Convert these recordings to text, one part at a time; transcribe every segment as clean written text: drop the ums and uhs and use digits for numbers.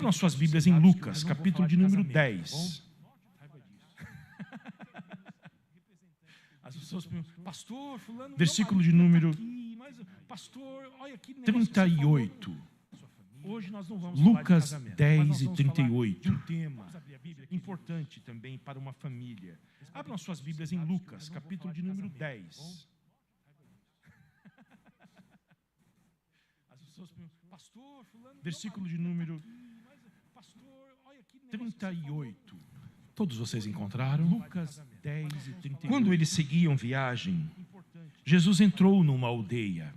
Abram suas Bíblias em Lucas, capítulo de número 10. As pessoas perguntam, pastor, fulano, versículo de número 38. Hoje nós não vamos Lucas falar de 10 e 38. De um tema importante também para uma família. Abram suas Bíblias em Lucas, capítulo de número 10. As pessoas perguntam, pastor, fulano, versículo de número 38. Todos vocês encontraram? Lucas 10 e 38. Quando eles seguiam viagem, Jesus entrou numa aldeia.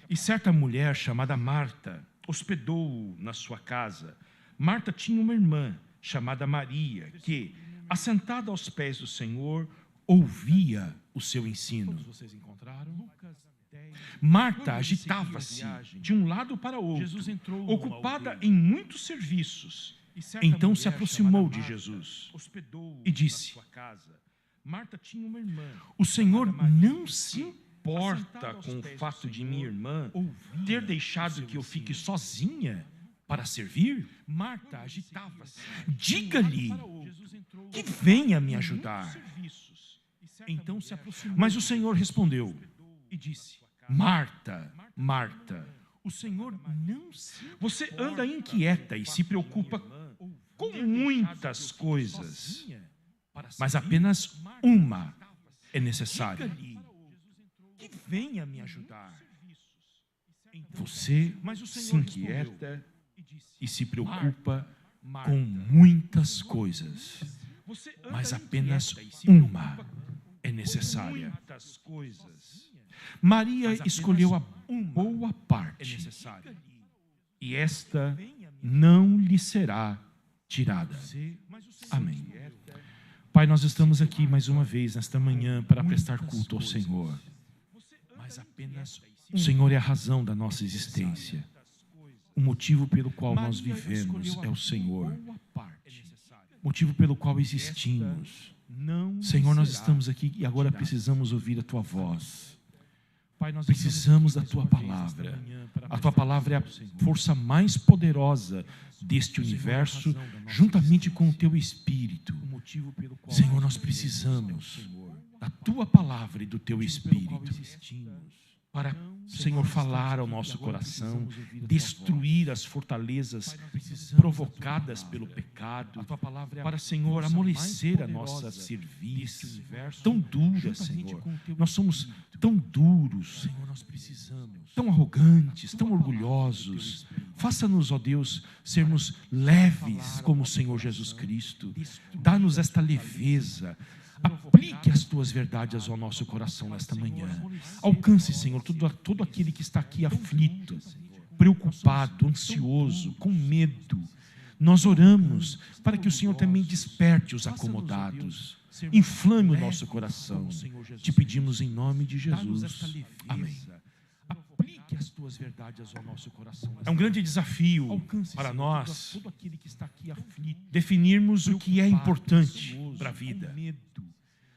E certa mulher chamada Marta hospedou-o na sua casa. Marta tinha uma irmã chamada Maria, que, assentada aos pés do Senhor, ouvia o seu ensino. Todos vocês encontraram? Marta agitava-se de um lado para outro, ocupada em muitos serviços. Então se aproximou de Jesus e disse, o Senhor não se importa com o fato de minha irmã ter deixado que eu fique sozinha para servir? Marta agitava-se. Diga-lhe que venha me ajudar. Então se aproximou. Mas o Senhor respondeu e disse, Marta, Marta, o Senhor não se importa. Você anda inquieta e se preocupa com muitas coisas, mas apenas uma é necessária. Que venha me ajudar. Você se inquieta e se preocupa com muitas coisas, mas apenas uma é necessária. Maria escolheu a boa parte, e esta não lhe será tirada. Amém. Pai, nós estamos aqui mais uma vez nesta manhã para prestar culto ao Senhor. O Senhor é a razão da nossa existência. O motivo pelo qual nós vivemos é o Senhor. O motivo pelo qual existimos. Senhor, nós estamos aqui e agora precisamos ouvir a Tua voz. Precisamos da Tua palavra. A Tua palavra é a força mais poderosa deste universo, juntamente com o Teu Espírito. Senhor, nós precisamos da Tua palavra e do Teu Espírito para, Senhor, falar ao nosso coração, destruir as fortalezas provocadas pelo pecado, para, Senhor, amolecer a nossa cerviz, tão dura, Senhor. Nós somos tão duros, Senhor, nós precisamos, tão arrogantes, tão orgulhosos. Faça-nos, ó Deus, sermos leves como o Senhor Jesus Cristo. Dá-nos esta leveza. Aplique as Tuas verdades ao nosso coração nesta manhã. Alcance, Senhor, todo aquele que está aqui aflito, preocupado, ansioso, com medo. Nós oramos para que o Senhor também desperte os acomodados. Inflame o nosso coração. Te pedimos em nome de Jesus. Amém. Aplique as Tuas verdades ao nosso coração. É um grande desafio para nós definirmos o que é importante para a vida.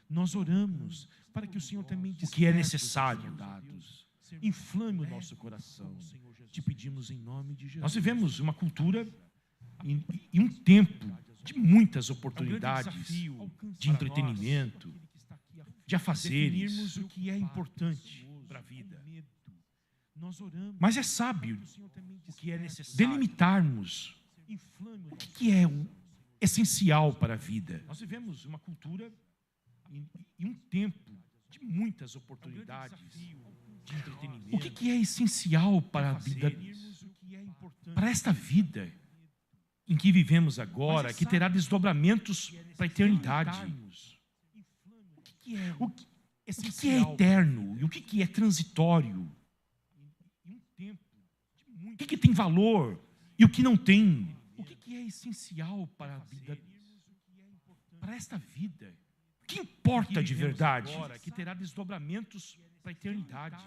Nós oramos para que o Senhor também desperte o que é necessário. Inflame o nosso coração. Te pedimos em nome de Jesus. Nós vivemos uma cultura e um tempo de muitas oportunidades de entretenimento, de afazeres, o que é importante para a vida. Mas é sábio delimitarmos o que é o essencial para a vida. Nós vivemos uma cultura e um tempo de muitas oportunidades de entretenimento. O que é essencial para a vida, para esta vida em que vivemos agora, que terá desdobramentos para a eternidade? O que é eterno e o que é transitório? O que tem valor e o que não tem? O que é essencial para a vida, para esta vida? O que importa de verdade? Que terá desdobramentos para a eternidade.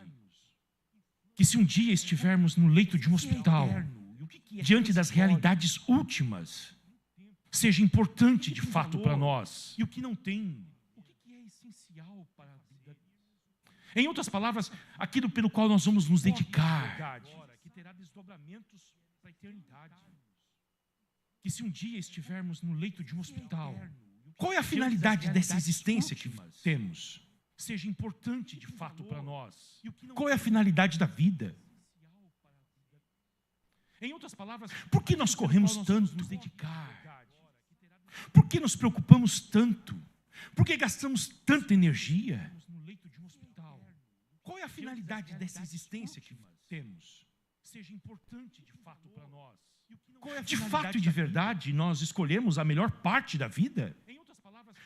Que se um dia estivermos no leito de um hospital, diante das realidades últimas, seja importante de fato para nós. E o que não tem? O que é essencial para a vida? Em outras palavras, aquilo pelo qual nós vamos nos dedicar. Que terá desdobramentos para a eternidade. que se um dia estivermos no leito de um hospital, qual é a finalidade dessa existência que temos? Seja importante de fato para nós. Qual é a finalidade da vida? Em outras palavras, por que nós corremos tanto? Nos dedicar? Por que nos preocupamos tanto? Por que gastamos tanta energia? Qual é a finalidade dessa existência que temos? Seja importante de fato para nós. De fato e de verdade, nós escolhemos a melhor parte da vida?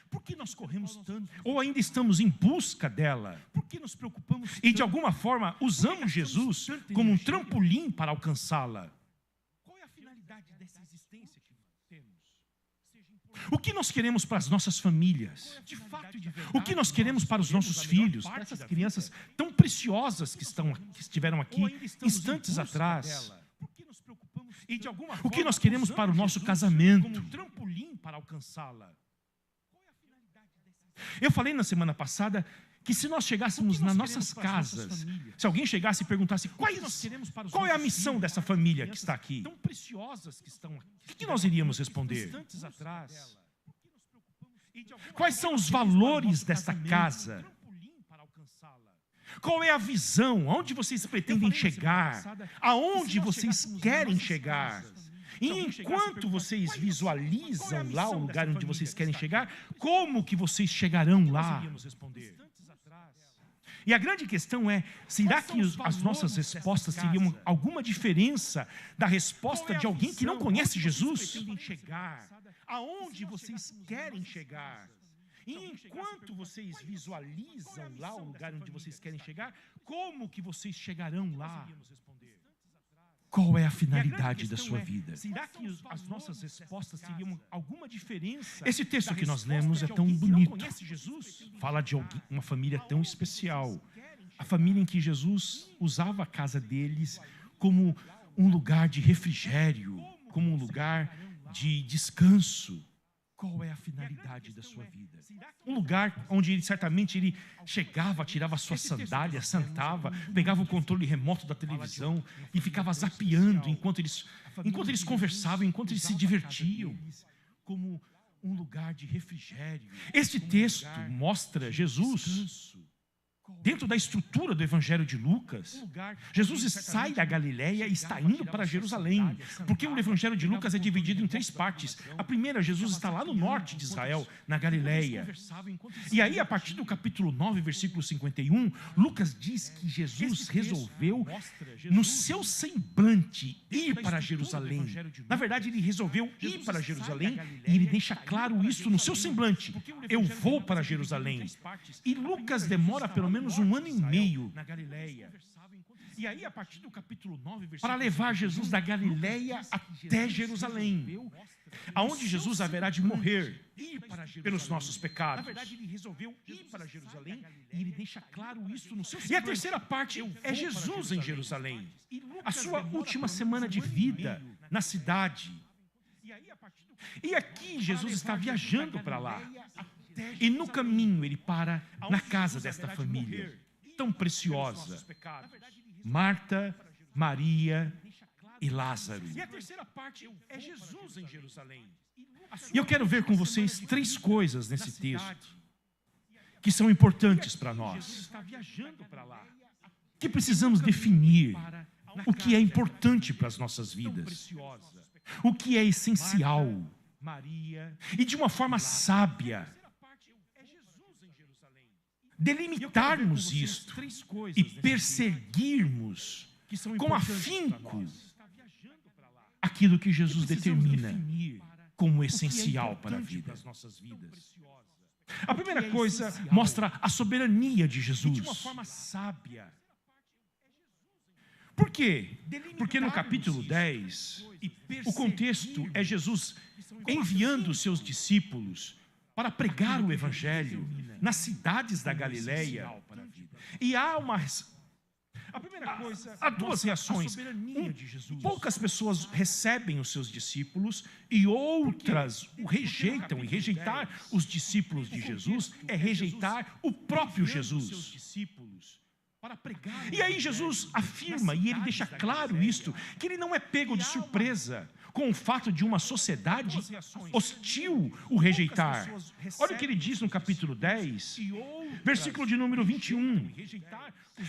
Por que nós corremos tanto? Ou ainda estamos em busca dela? Por que nos preocupamos tanto? E de alguma forma usamos Jesus como um trampolim para alcançá-la? Qual é a finalidade dessa existência que temos? O que nós queremos para as nossas famílias? De fato e de verdade, o que nós queremos para os nossos filhos, para essas crianças tão preciosas que estiveram aqui instantes atrás? E de alguma forma, o que nós queremos para o nosso casamento? Como um trampolim para alcançá-la? Eu falei na semana passada que se nós chegássemos nas nossas casas, se alguém chegasse e perguntasse qual é a missão dessa família que está aqui, o que nós iríamos responder? Quais são os valores desta casa? Qual é a visão? Aonde vocês pretendem chegar? Aonde vocês querem chegar? E enquanto vocês visualizam lá o lugar onde vocês querem chegar, como que vocês chegarão lá? E a grande questão é, será que as nossas respostas teriam alguma diferença da resposta de alguém que não conhece Jesus? Aonde vocês querem chegar? E enquanto vocês visualizam lá o lugar onde vocês querem chegar, como que vocês chegarão lá? Qual é a finalidade da sua vida? Será que as nossas respostas teriam alguma diferença? Esse texto que nós lemos é tão bonito. Fala de uma família tão especial. A família em que Jesus usava a casa deles como um lugar de refrigério, como um lugar de descanso. Qual é a finalidade da sua vida? Um lugar onde ele chegava, tirava suas sandálias, sentava, pegava o controle remoto da televisão e ficava zapeando enquanto eles conversavam, enquanto eles se divertiam, como um lugar de refrigério. Este texto mostra Jesus dentro da estrutura do Evangelho de Lucas. Jesus sai da Galileia e está indo para Jerusalém, porque o Evangelho de Lucas é dividido em 3 partes. A primeira, Jesus está lá no norte de Israel, na Galileia. E aí, a partir do capítulo 9, versículo 51, Lucas diz que Jesus resolveu, no seu semblante, ir para Jerusalém. Na verdade, ele resolveu ir para Jerusalém e ele deixa claro isso no seu semblante. Eu vou para Jerusalém. E Lucas demora pelo menos 1 ano e meio na Galileia. E aí, a partir do capítulo 9, para levar Jesus da Galileia até Jerusalém, aonde Jesus haverá de morrer pelos nossos pecados. Na verdade, ele resolveu ir para Jerusalém e ele deixa claro isso no seu. E a terceira parte é Jesus em Jerusalém, a sua última semana de vida na cidade. E aqui Jesus está viajando para lá. E no caminho ele para na casa desta família tão preciosa: Marta, Maria e Lázaro. E a terceira parte é Jesus em Jerusalém. E eu quero ver com vocês 3 coisas nesse texto que são importantes para nós, que precisamos definir o que é importante para as nossas vidas, o que é essencial, e de uma forma sábia delimitarmos isto e perseguirmos com afinco aquilo que Jesus determina como essencial para a vida. A primeira coisa mostra a soberania de Jesus. De uma forma sábia. Por quê? Porque no capítulo 10, o contexto é Jesus enviando os seus discípulos para pregar o Evangelho nas cidades da Galileia. E há 2 reações. Poucas pessoas recebem os seus discípulos e outras o rejeitam. E rejeitar os discípulos de Jesus é rejeitar o próprio Jesus. E aí Jesus afirma, e ele deixa claro isto, que ele não é pego de surpresa. com o fato de uma sociedade hostil o rejeitar. Olha o que ele diz no capítulo 10, versículo de número 21.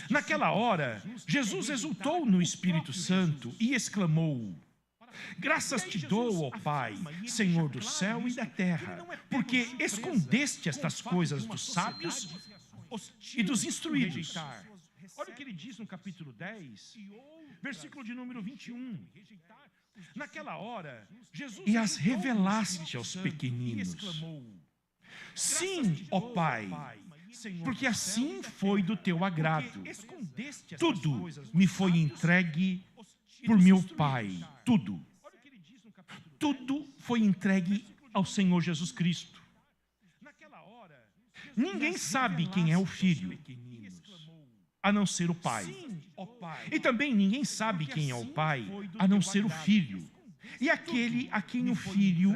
Naquela hora, Jesus exultou no Espírito Santo e exclamou: graças te dou, ó Pai, Senhor do céu e da terra, porque escondeste estas coisas dos sábios e dos instruídos. Olha o que ele diz no capítulo 10, versículo de número 21. Naquela hora, Jesus e as revelaste aos pequeninos. Sim, ó Pai, porque assim foi do teu agrado. Tudo me foi entregue por meu Pai. Tudo. Tudo foi entregue ao Senhor Jesus Cristo. Ninguém sabe quem é o Filho, a não ser o Pai. E também ninguém sabe quem é o Pai, a não ser o Filho. E aquele a quem o Filho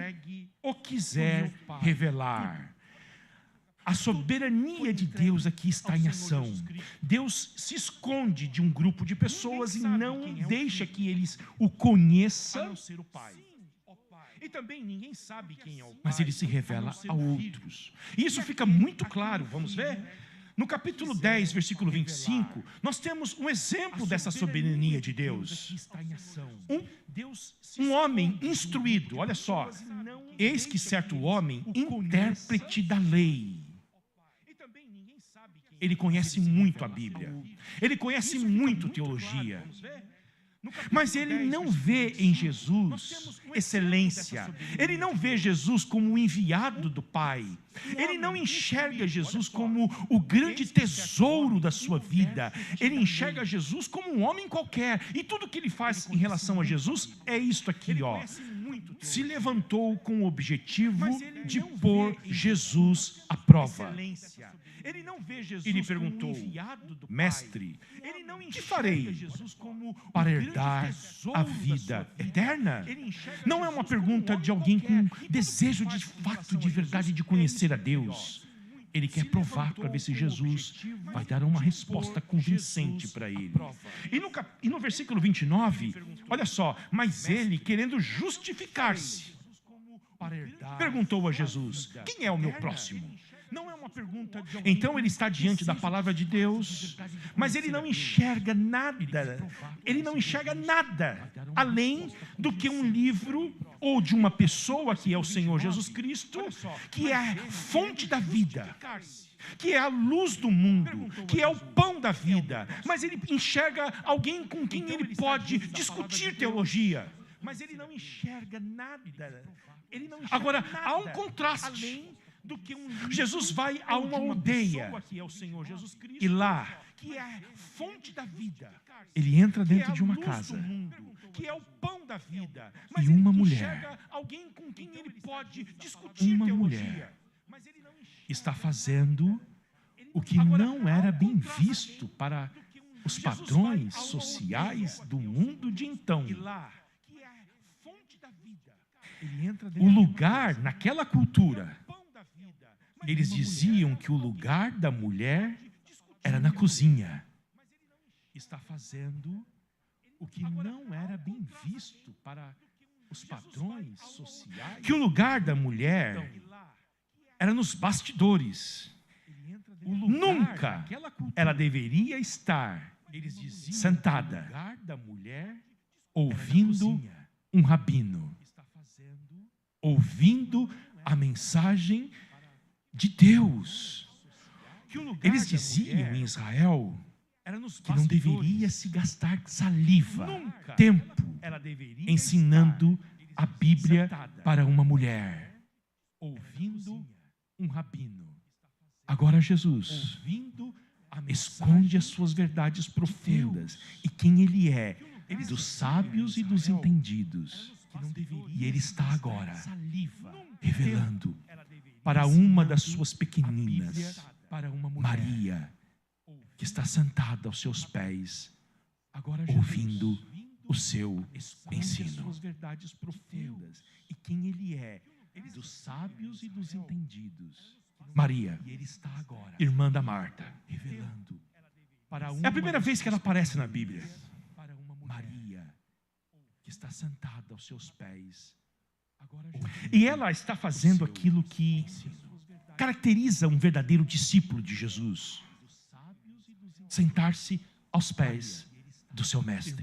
o quiser revelar. A soberania de Deus aqui está em ação. Deus se esconde de um grupo de pessoas e não deixa que eles o conheçam. E também ninguém sabe quem é o Pai, mas ele se revela a outros. E isso fica muito claro, vamos ver? No capítulo 10, versículo 25, nós temos um exemplo dessa soberania de Deus. Um homem instruído, olha só. Eis que certo homem, intérprete da lei. Ele conhece muito a Bíblia. Ele conhece muito teologia. Mas ele não vê em Jesus excelência. Ele não vê Jesus como o enviado do Pai. Ele não enxerga Jesus como o grande tesouro da sua vida. Ele enxerga Jesus como um homem qualquer. E tudo que ele faz em relação a Jesus é isto aqui, ó. Se levantou com o objetivo de pôr Jesus à prova. Ele perguntou: mestre, que farei para herdar a vida eterna? Não é uma pergunta de alguém com desejo de fato, de verdade, de conhecer a Deus. Ele quer provar para ver se Jesus vai dar uma resposta convincente para ele. E no versículo 29, olha só, mas ele, querendo justificar-se, perguntou a Jesus: quem é o meu próximo? Não é uma pergunta de alguém. Então ele está diante da palavra de Deus, mas ele não enxerga nada. Ele não enxerga nada além do que um livro ou de uma pessoa que é o Senhor Jesus Cristo, que é a fonte da vida, que é a luz do mundo, que é o pão da vida. Mas ele enxerga alguém com quem ele pode discutir teologia. Mas ele não enxerga nada. Agora, há um contraste. Jesus vai a uma aldeia e lá, ele entra dentro de uma casa e uma mulher está fazendo o que não era bem visto para os padrões sociais do mundo de então. O lugar naquela cultura, eles diziam que o lugar da mulher era na cozinha. Está fazendo o que não era bem visto para os padrões sociais. Que o lugar da mulher era nos bastidores. Nunca ela deveria estar sentada ouvindo um rabino, ouvindo a mensagem de Deus. Eles diziam em Israel que não deveria se gastar saliva, tempo, ensinando a Bíblia para uma mulher, ouvindo um rabino. Agora Jesus esconde as suas verdades profundas e quem Ele é, dos sábios e dos entendidos. E Ele está agora revelando para uma das suas pequeninas, Maria, que está sentada aos seus pés, ouvindo o seu ensino. E quem Ele é, dos sábios e dos entendidos. Maria, irmã da Marta, é a primeira vez que ela aparece na Bíblia. que está sentada aos seus pés. E ela está fazendo aquilo que caracteriza um verdadeiro discípulo de Jesus: sentar-se aos pés do seu mestre.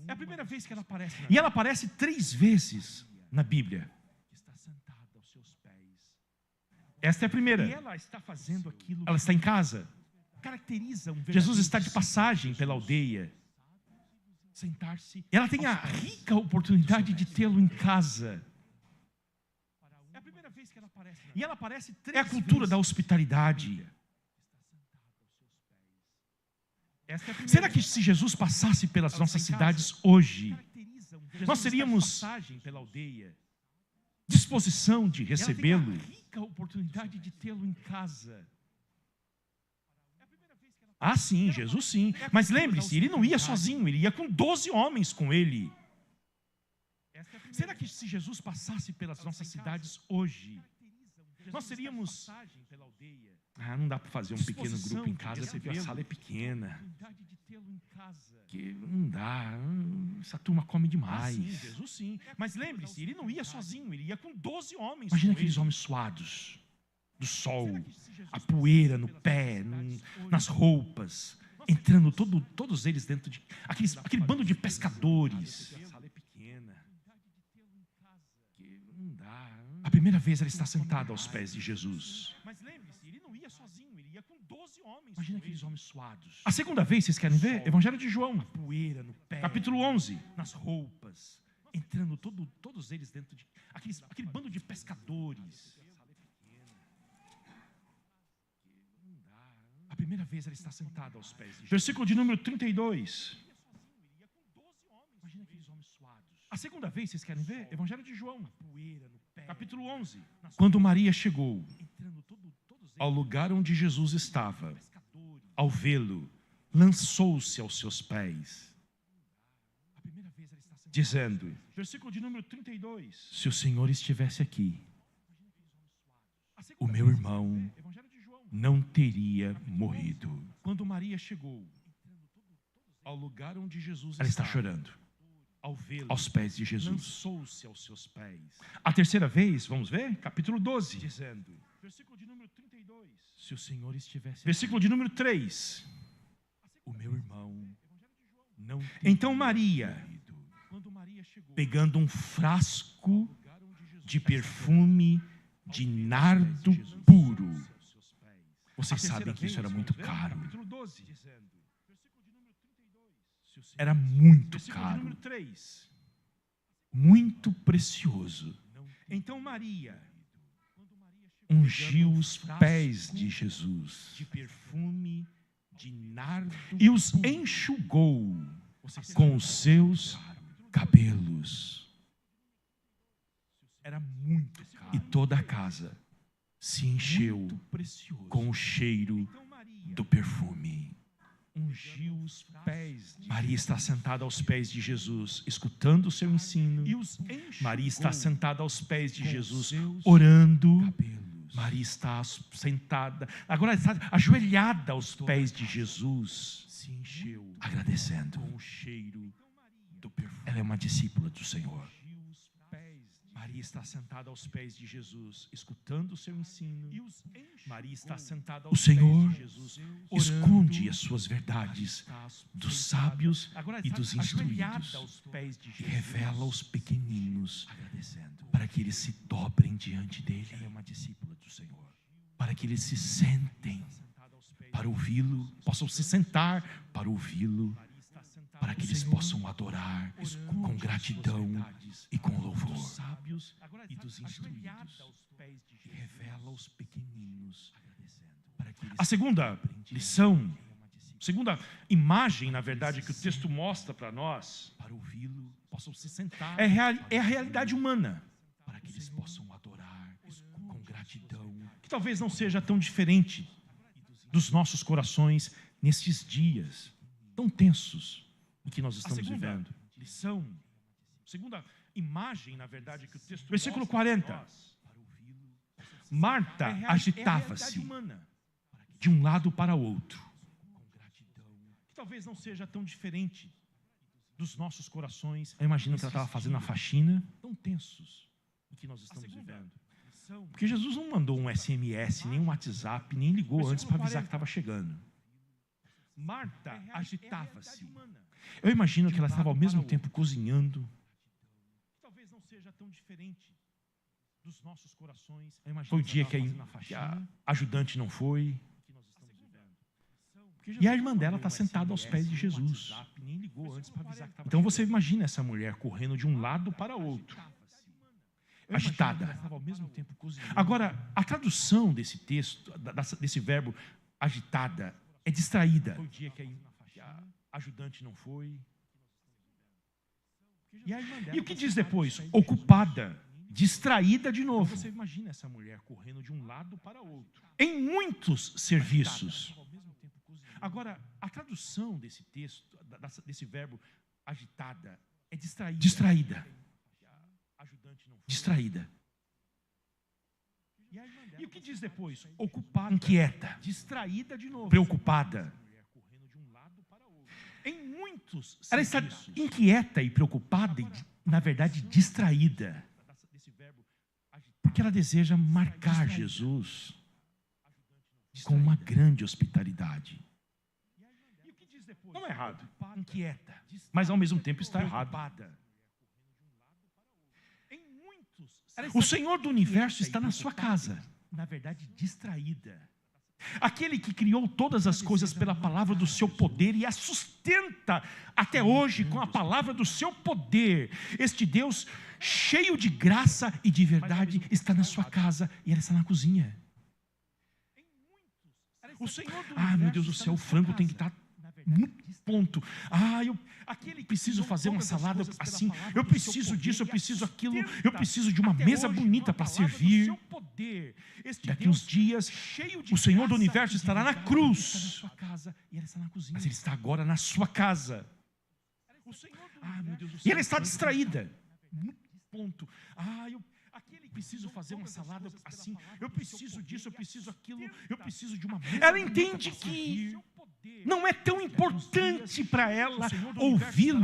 É a primeira vez que ela aparece. E ela aparece 3 vezes na Bíblia. Esta é a primeira. Ela está em casa. Jesus está de passagem pela aldeia. Ela tem a rica oportunidade de tê-lo em casa. E ela aparece 3 vezes. É a cultura da hospitalidade. Será que se Jesus passasse pelas nossas cidades hoje, nós teríamos disposição de recebê-lo? Ela tem a rica oportunidade de tê-lo em casa. Ah, sim, Jesus sim. Mas lembre-se, ele não ia sozinho, ele ia com 12 homens com ele. Será que se Jesus passasse pelas nossas cidades hoje, nós teríamos... Ah, não dá para fazer um pequeno grupo em casa, você viu, a sala é pequena. Que não dá, essa turma come demais. Sim, Jesus sim. Mas lembre-se, ele não ia sozinho, ele ia com 12 homens. Imagina aqueles homens suados, do sol, a poeira no pé, nas roupas, entrando todos eles dentro de... Aquele bando de pescadores. A primeira vez ela está sentada aos pés de Jesus. Imagina aqueles homens suados. A segunda vez, vocês querem ver? Evangelho de João, capítulo 11. Nas roupas, entrando todos eles dentro de... Aquele bando de pescadores. A primeira vez ela está sentada aos pés de Jesus. Versículo de número 32. Imagina aqueles homens suados. A segunda vez, vocês querem ver? Evangelho de João, capítulo 11. Quando Maria chegou ao lugar onde Jesus estava, ao vê-lo, lançou-se aos seus pés, dizendo, versículo de número 32, se o Senhor estivesse aqui, o meu irmão não teria morrido. Quando Maria chegou ao lugar onde Jesus estava, ela está chorando aos pés de Jesus. Lançou-se aos seus pés. A terceira vez, vamos ver? Capítulo 12. Dizendo, versículo de número 32. Se o Senhor estivesse... Versículo de número 3. O meu irmão não teria... Então Maria, pegando um frasco de perfume de nardo puro. Vocês sabem que isso era muito caro. Era muito caro, muito precioso. Então Maria ungiu os pés de Jesus de perfume de nardo e os enxugou com os seus cabelos. Era muito caro. E toda a casa se encheu com o cheiro do perfume. Ungiu os pés. Maria está sentada aos pés de Jesus, escutando o seu ensino. Maria está sentada aos pés de Jesus, orando. Maria está sentada, agora está ajoelhada aos pés de Jesus, se encheu, agradecendo. Ela é uma discípula do Senhor. Maria está sentada aos pés de Jesus, escutando o seu ensino. Maria está sentada aos pés de Jesus. O Senhor esconde as suas verdades dos sábios e dos instruídos e revela aos pequeninos para que eles se dobrem diante dele. Ela é uma discípula do Senhor. Para que eles se sentem para ouvi-lo, possam se sentar para ouvi-lo, para que eles possam adorar com gratidão e com louvor. E dos instruídos e revela aos pequeninos. A segunda lição, segunda imagem, na verdade, que o texto mostra para nós, para ouvi-lo, possam se sentar, é a realidade humana, para que eles possam adorar com gratidão, que talvez não seja tão diferente dos nossos corações nesses dias tão tensos em que nós estamos vivendo. Lição, segunda imagem, na verdade, que o texto versículo 40. Marta agitava-se de um lado para o outro. Que talvez não seja tão diferente dos nossos corações. Eu imagino que ela estava fazendo a faxina, tão tensos o que nós estamos vivendo. Porque Jesus não mandou um SMS, nem um WhatsApp, nem ligou antes para avisar que estava chegando. Marta agitava-se. Eu imagino que ela estava ao mesmo tempo cozinhando. Talvez não seja tão diferente dos nossos corações. Foi o dia que a ajudante não foi. E a irmã dela está sentada aos pés de Jesus. Então você imagina essa mulher correndo de um lado para outro, agitada. Agora, a tradução desse texto, desse verbo agitada, é distraída. Foi o dia que a ajudante não foi. E o que diz depois? Ocupada, distraída de novo. Você imagina essa mulher correndo de um lado para outro, em muitos serviços. Agora, a tradução desse texto, desse verbo agitada, é distraída. Distraída. Distraída. E o que diz depois? Ocupada, inquieta, distraída de novo, preocupada. Em muitos ela está inquieta e preocupada e, na verdade, distraída. Porque ela deseja marcar Jesus com uma grande hospitalidade. Não é errado, inquieta, mas ao mesmo tempo está errado. O Senhor do universo está na sua casa, na verdade distraída. Aquele que criou todas as coisas pela palavra do seu poder e a sustenta até hoje com a palavra do seu poder. Este Deus, cheio de graça e de verdade, está na sua casa e ela está na cozinha. O Senhor do meu Deus do céu, o frango tem que estar no ponto. Eu preciso fazer uma salada assim, eu preciso disso, eu preciso aquilo, eu preciso de uma mesa bonita para servir. Daqui uns dias, o Senhor do universo estará na cruz, mas Ele está agora na sua casa. E ela está distraída. No ponto. Eu preciso fazer uma salada assim, eu preciso disso, eu preciso aquilo, eu preciso de uma mesa. Ela entende que não é tão importante para ela ouvi-lo.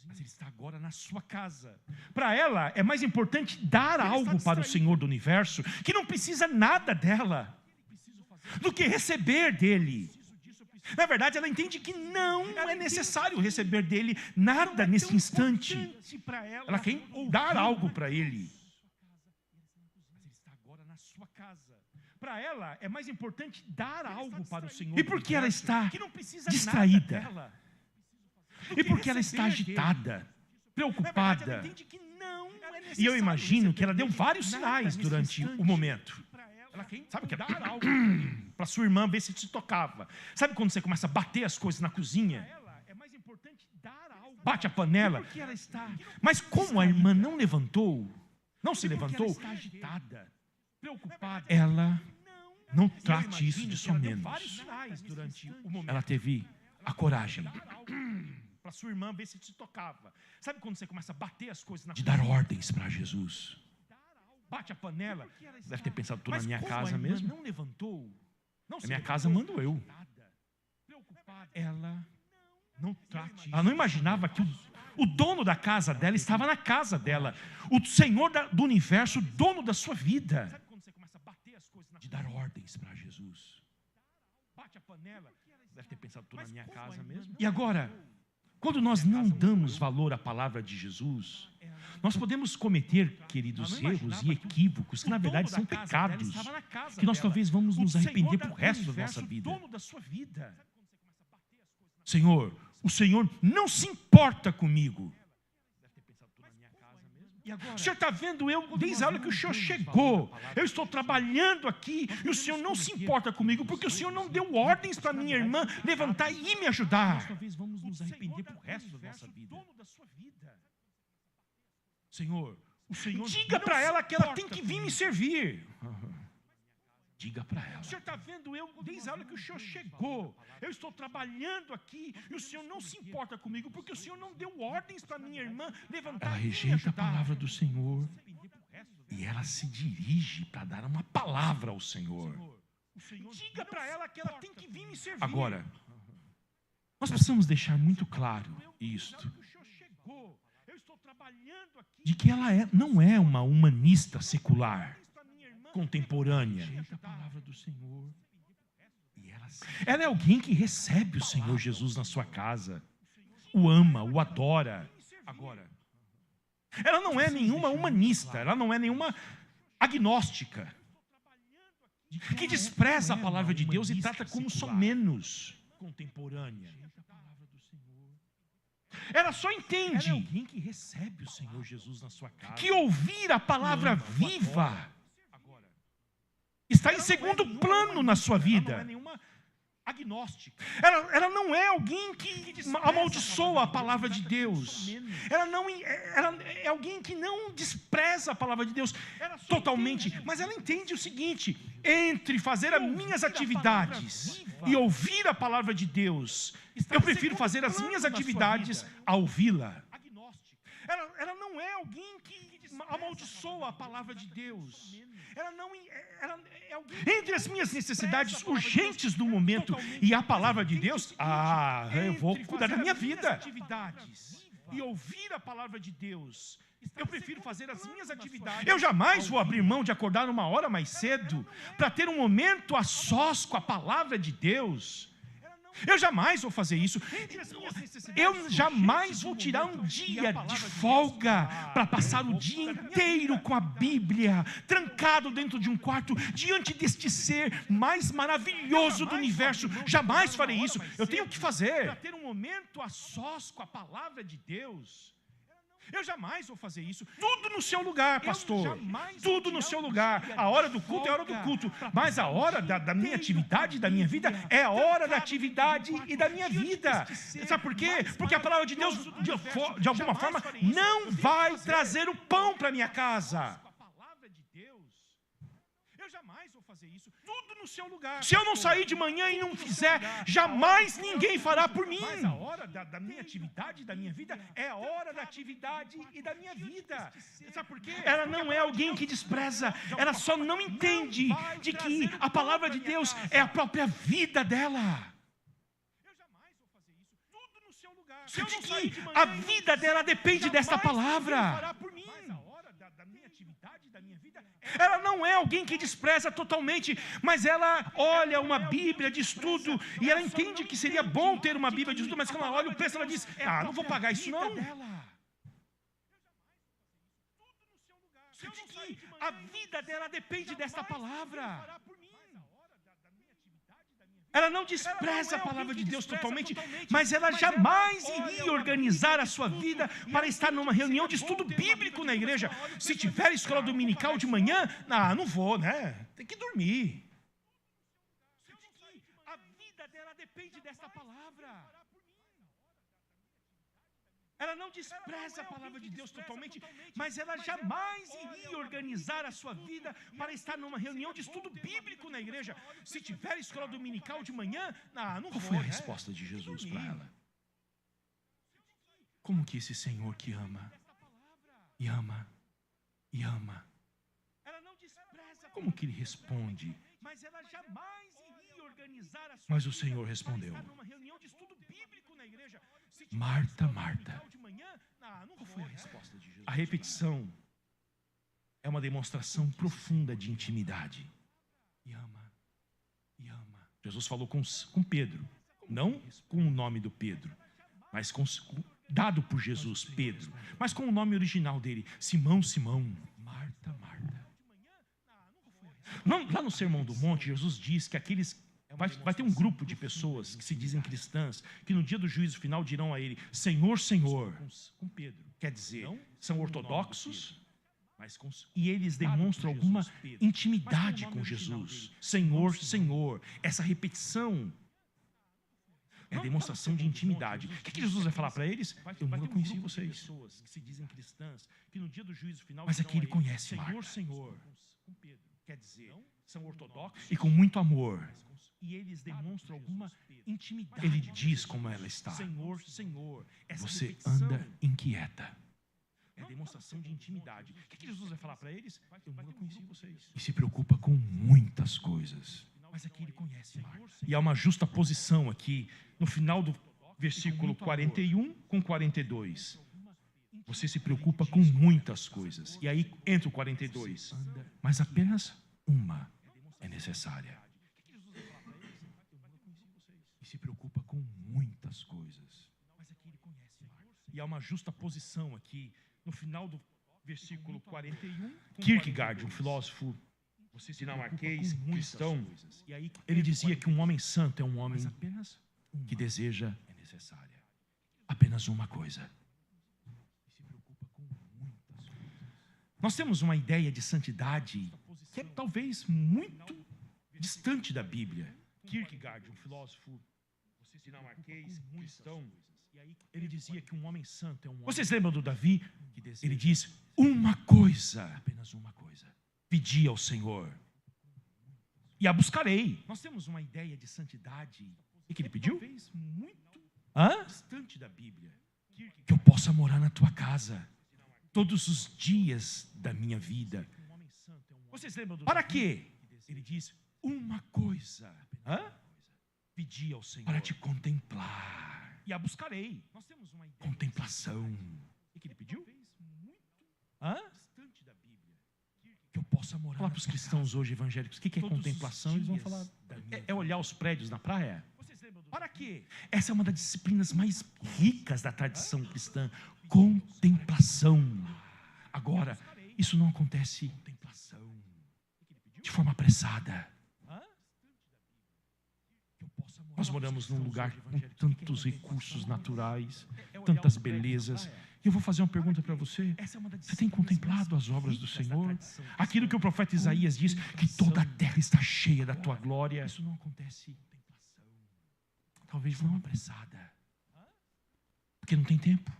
Mas Ele está agora na sua casa. Para ela é mais importante dar algo para o Senhor do universo, que não precisa nada dela, do que receber dele. Na verdade, ela entende que não é necessário receber dele nada nesse instante. Ela quer dar algo para ele. Mas Ele está agora na sua casa. Para ela é mais importante dar algo para o Senhor. E por que ela está distraída? E por que ela está agitada, preocupada? E eu imagino que ela deu vários sinais durante o momento. Sabe o que é dar algo para sua irmã ver se te tocava? Sabe quando você começa a bater as coisas na cozinha? Bate a panela. Mas como a irmã não levantou, não se levantou, ela não trate isso de somenos. Ela teve a coragem para sua irmã ver se te tocava. Sabe quando você começa a bater as coisas na cozinha? De dar ordens para Jesus. Bate a panela. Deve ter pensado, estou na minha casa mesmo. Não levantou. Na minha casa mando eu. Ela não trate. Ela não imaginava que o dono da casa dela estava na casa dela. O Senhor do universo, o dono da sua vida. De dar ordens para Jesus. Bate a panela. Deve ter pensado, estou na minha casa mesmo. E agora, quando nós não damos valor à palavra de Jesus, nós podemos cometer, queridos, erros e equívocos que na verdade são pecados, que nós talvez vamos nos arrepender para o resto da nossa vida. Senhor, o Senhor não se importa comigo. O Senhor está vendo eu desde a hora que o Senhor chegou. Eu estou trabalhando aqui e o Senhor não se importa comigo, porque o Senhor não deu ordens para minha irmã levantar e ir me ajudar. Nós talvez vamos nos arrepender para o resto da nossa vida. Senhor, diga para ela que ela tem que vir me servir. Diga para ela. O Senhor está vendo eu desde a hora que o Senhor chegou. Eu estou trabalhando aqui e o Senhor não se importa comigo, porque o Senhor não deu ordens para minha irmã levantar. Ela rejeita a palavra do Senhor e ela se dirige para dar uma palavra ao Senhor. Diga para ela que ela tem que vir me servir. Agora, Nós precisamos deixar muito claro isto, de que ela não é uma humanista secular, contemporânea. A palavra do Senhor. Ela é alguém que recebe o Senhor Jesus na sua casa, o ama, o adora. Agora, ela não é nenhuma humanista, ela não é nenhuma agnóstica, que despreza a palavra de Deus e trata como só menos contemporânea. Ela só entende alguém que recebe o Senhor Jesus na sua casa, que ouvir a palavra viva está em segundo plano na sua vida. Agnóstica. Ela não é alguém que amaldiçoa a palavra de Deus. Ela é alguém que não despreza a palavra de Deus totalmente, mas ela entende o seguinte: entre fazer as minhas atividades e ouvir a palavra de Deus, eu prefiro fazer as minhas atividades a ouvi-la. Ela não é alguém que amaldiçoa a palavra de Deus. Ela é alguém... Entre as minhas necessidades urgentes do momento e a palavra de Deus, eu vou cuidar da minha vida. E ouvir a palavra de Deus, eu prefiro fazer as minhas atividades. Eu jamais vou abrir mão de acordar uma hora mais cedo para ter um momento a sós com a palavra de Deus. Eu jamais vou fazer isso. Eu jamais vou tirar um dia de folga para passar o dia inteiro com a Bíblia, trancado dentro de um quarto, diante deste ser mais maravilhoso do universo. Jamais farei isso. Eu tenho que fazer para ter um momento a sós com a palavra de Deus. Eu jamais vou fazer isso. Tudo no seu lugar, pastor. Tudo no seu lugar. A hora do culto é a hora do culto. Mas a hora da minha atividade, da minha vida, é a hora da atividade e da minha vida. Sabe por quê? Porque a palavra de Deus, de alguma forma, não vai trazer o pão para minha casa. Eu jamais vou fazer isso. Tudo no seu lugar. Se eu não sair de manhã e não fizer, jamais ninguém fará por mim. Mas a hora da minha atividade, da minha vida, é a hora da atividade e da minha vida. Sabe por quê? Ela não é alguém que despreza, ela só não entende de que a palavra de Deus é a própria vida dela. De que a vida dela depende desta palavra. Ela não é alguém que despreza totalmente, mas ela olha uma Bíblia de estudo e ela entende que seria bom ter uma Bíblia de estudo, mas quando ela olha o preço, ela diz: não vou pagar isso não. De que a vida dela depende desta palavra. Ela não despreza a palavra de Deus totalmente, mas ela jamais iria organizar a sua vida para estar numa reunião de estudo bíblico na igreja. Se tiver escola dominical de manhã, não vou, né? Tem que dormir. A vida dela depende desta palavra. Ela não despreza a palavra de Deus totalmente, mas ela jamais iria organizar a sua vida para estar numa reunião de estudo bíblico na igreja. Se tiver escola dominical de manhã, não vou. Qual foi a resposta de Jesus para ela? Como que esse Senhor que ama, e ama, e ama, como que ele responde? Mas o Senhor respondeu: Marta, Marta. Qual foi a resposta de Jesus? A repetição é uma demonstração profunda de intimidade. E ama, e ama. Jesus falou com Pedro, não com o nome do Pedro, mas dado por Jesus, Pedro, mas com o nome original dele, Simão, Simão. Marta, Marta. Lá no Sermão do Monte, Jesus diz que vai ter um grupo de pessoas que se dizem cristãs, que no dia do juízo final dirão a ele: Senhor, Senhor. Com Pedro. Quer dizer, são ortodoxos, e eles demonstram alguma intimidade com Jesus. Senhor, Senhor. Essa repetição é demonstração de intimidade. O que Jesus vai falar para eles? Eu nunca conheci vocês. Mas aqui ele conhece Marta. Senhor, Senhor. Quer dizer, são ortodoxos e com muito amor. E eles demonstram alguma intimidade. Ele diz como ela está. Senhor, Senhor. Você anda inquieta. É demonstração de intimidade. O que Jesus vai falar para eles? Eu nunca conheci vocês. E se preocupa com muitas coisas. Mas aqui ele conhece Marta. E há uma justa posição aqui, no final versículo 41 com 42. Você se preocupa com muitas coisas. E aí entra o 42. Mas apenas uma é necessária. E se preocupa com muitas coisas. E há uma justa posição aqui, no final do versículo 41. Kierkegaard, um filósofo dinamarquês cristão, ele dizia que um homem santo é um homem que deseja apenas uma coisa. Nós temos uma ideia de santidade que é talvez muito distante da Bíblia. Kierkegaard, um filósofo dinamarquês cristão, ele dizia que um homem santo é um homem... Vocês lembram do Davi? Ele diz, uma coisa, apenas uma coisa, pedi ao Senhor e a buscarei. Nós temos uma ideia de santidade. O que ele pediu? Muito distante da Bíblia. Que eu possa morar na tua casa todos os dias da minha vida. Vocês lembram do... Para quê? Ele diz, uma coisa. Pedi ao Senhor. Para te contemplar. E a buscarei. Nós temos uma ideia. Contemplação. O que ele pediu? Distante da Bíblia. Que eu possa morar. Falar para os cristãos hoje evangélicos, o que é contemplação? Eles vão falar, é olhar os prédios na praia? Para quê? Essa é uma das disciplinas mais ricas da tradição cristã. Contemplação. Agora, isso não acontece de forma apressada. Nós moramos num lugar com tantos recursos naturais, tantas belezas. E eu vou fazer uma pergunta para você. Você tem contemplado as obras do Senhor? Aquilo que o profeta Isaías diz, que toda a terra está cheia da tua glória. Isso não acontece, talvez não apressada, porque não tem tempo.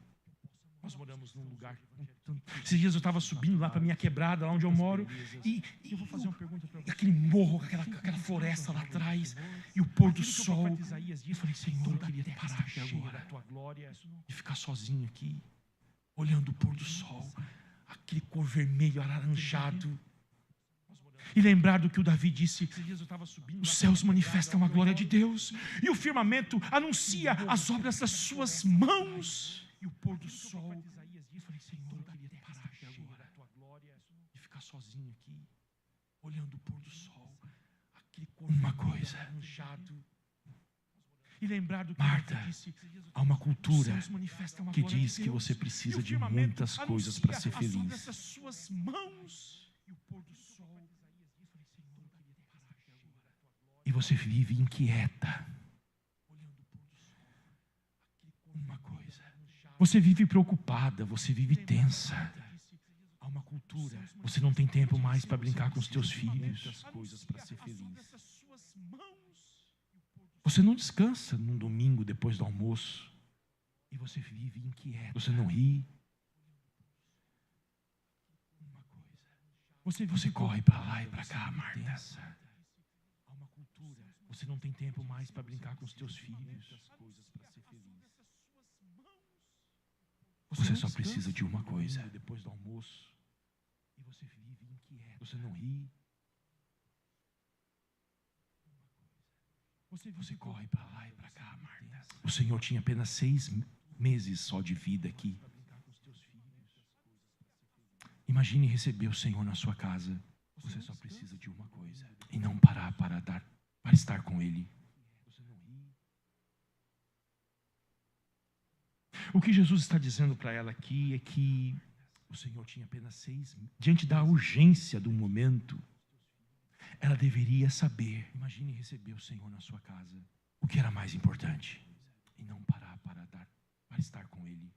Nós moramos num lugar com tanto... Esses dias eu estava subindo lá para a minha quebrada, lá onde eu moro, e eu vou fazer uma pergunta para você. Aquele morro, aquela floresta lá atrás, e o pôr do sol. Eu falei, Senhor, eu queria parar aqui agora e ficar sozinho aqui, olhando o pôr do sol, aquele cor vermelho, alaranjado. E lembrar do que o Davi disse, os céus manifestam a glória de Deus, e o firmamento anuncia as obras das suas mãos. E o pôr do sol, eu falei, Senhor, eu queria parar aqui agora e ficar sozinho aqui, olhando o pôr do sol, aquele cor uma coisa. E lembrar do que Marta, disse, há uma cultura que diz que você precisa de muitas coisas para ser feliz. E você vive inquieta. Uma coisa. Você vive preocupada, você vive tensa. Há uma cultura. Você não tem tempo mais para brincar com os teus filhos. Coisas para ser feliz. Você não descansa num domingo depois do almoço. E você vive inquieto. Você não ri. Você corre para lá e para cá, Marta. Você não tem tempo mais para brincar com os teus filhos. Você só precisa de uma coisa. Depois do almoço. E você vive inquieto. Você não ri. Você corre para lá e para cá, Marta. O Senhor tinha apenas 6 meses só de vida aqui. Imagine receber o Senhor na sua casa. Você só precisa de uma coisa. E não parar para estar com Ele. O que Jesus está dizendo para ela aqui é que o Senhor tinha apenas 6 meses. Diante da urgência do momento, ela deveria saber. Imagine receber o Senhor na sua casa. O que era mais importante? E não parar para estar com Ele.